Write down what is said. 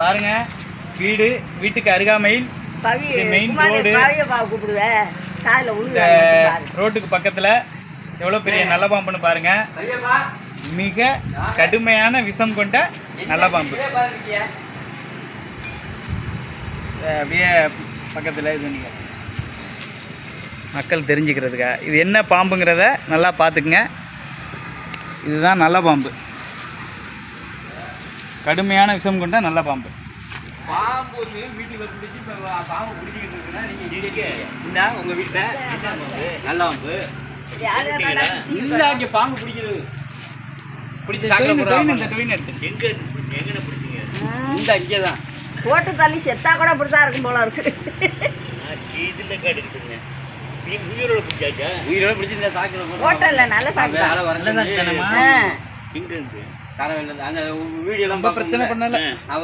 பாருங்க, வீட்டுக்கு அருகாமையில் மெயின் ரோடு, ரோட்டுக்கு பக்கத்துல எவ்வளவு பெரிய நல்ல பாம்புன்னு பாருங்க. மிக கடுமையான விஷம் கொண்ட நல்ல பாம்பு. அப்படியே பக்கத்துல இது நீங்க மக்கள் தெரிஞ்சுக்கிறதுக்கா இது என்ன பாம்புங்கிறத நல்லா பார்த்துக்குங்க. இதுதான் நல்ல பாம்பு, கடுமையான விஷம் கொண்ட நல்ல பாம்பு. பாம்பு வந்து வீட்டுக்கு பிடிச்சி பாம்பு பிடிச்சிக்கிட்டு இருக்குன்னா நீங்கள் இந்த உங்கள் வீட்டில் நல்ல பாம்பு இல்லை, அங்கே பாம்பு பிடிக்கிறது பிடிச்சி எங்கே பிடிச்சிங்க? இந்த அங்கே தான் போட்டு தள்ளி செத்தா கூட அப்படிதான் இருக்கும் போல இருக்கு. இதில் கேட்டுக்கிட்டுங்க உயிரோட பிடிச்சாச்சா? உயிரோட பிடிச்சி இந்த சாக்கில் ஹோட்டல்ல நல்ல சாக்கு எங்கே இருந்து அந்த வீடியோலாம் பிரச்சனை பண்ணல.